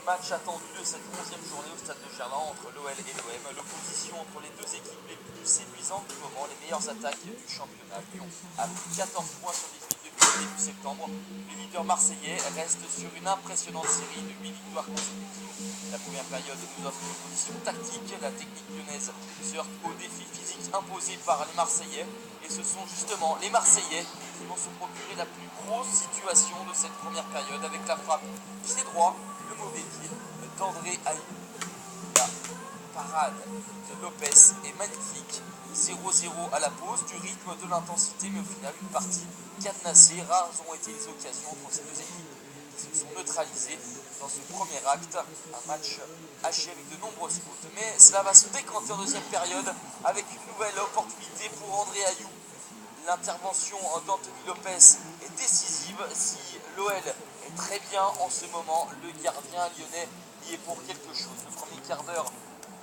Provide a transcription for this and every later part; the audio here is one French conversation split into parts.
match attendu de cette 11e journée au stade de Gerland entre l'OL et l'OM. L'opposition entre les deux équipes les plus séduisantes du moment, les meilleures attaques du championnat. Lyon a pris 14 points sur 18 depuis début septembre. Les leaders marseillais restent sur une impressionnante série de 8 victoires consécutives. La première période nous offre une position tactique. La technique lyonnaise se heurte au défi physique imposé par les Marseillais. Et ce sont justement les Marseillais qui vont se procurer la plus grosse situation de cette première période avec la frappe pied droit, le mauvais pied d'André Ayew. La parade de Lopez est magnifique. 0-0 à la pause, du rythme, de l'intensité, mais au final une partie cadenassée. Rares ont été les occasions entre ces deux équipes qui se sont neutralisées dans ce premier acte. Un match haché avec de nombreuses fautes. Mais cela va se décanter en deuxième période avec une nouvelle opportunité pour André Ayew. L'intervention d'Anthony Lopez est décisive. Si l'OL est très bien en ce moment, le gardien lyonnais y est pour quelque chose. Le premier quart d'heure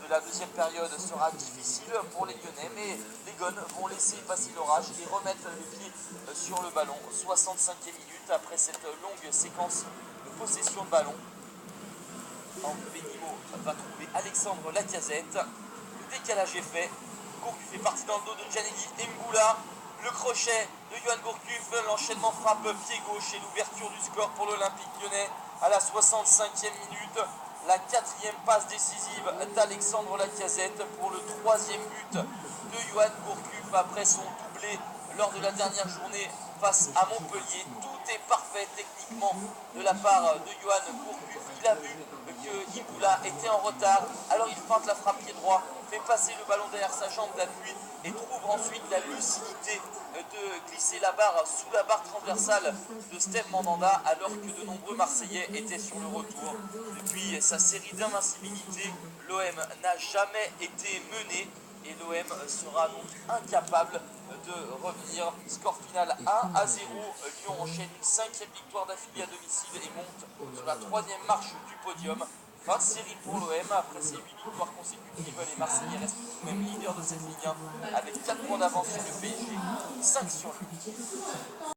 de la deuxième période sera difficile pour les Lyonnais, mais les Gones vont laisser passer l'orage et remettre les pieds sur le ballon. 65e minute, après cette longue séquence de possession de ballon, Benimo va trouver Alexandre Lacazette. Le décalage est fait. Gourcuff est parti dans le dos de Giannelli et Mboula. Le crochet de Yohan Gourcuff, l'enchaînement frappe pied gauche et l'ouverture du score pour l'Olympique lyonnais à la 65e minute. La quatrième passe décisive d'Alexandre Lacazette pour le troisième but de Yohan Gourcuff après son doublé lors de la dernière journée face à Montpellier. Tout est parfait techniquement de la part de Yohan Gourcuff. Il a vu que Mboula était en retard, alors il feinte la frappe pied droit, fait passer le ballon derrière sa jambe d'appui et trouve ensuite la lucidité de glisser la barre sous la barre transversale de Steve Mandanda alors que de nombreux Marseillais étaient sur le retour. Depuis sa série d'invincibilité, l'OM n'a jamais été mené et l'OM sera donc incapable de revenir. Score final 1-0. Lyon enchaîne une 5e victoire d'affilée à domicile et monte sur la 3e marche du podium. Fin de série pour l'OM. Après ces 8 victoires consécutives, les Marseillais restent tout de même leaders de cette Ligue 1 avec 4 points d'avance sur le PSG, 5 sur lui.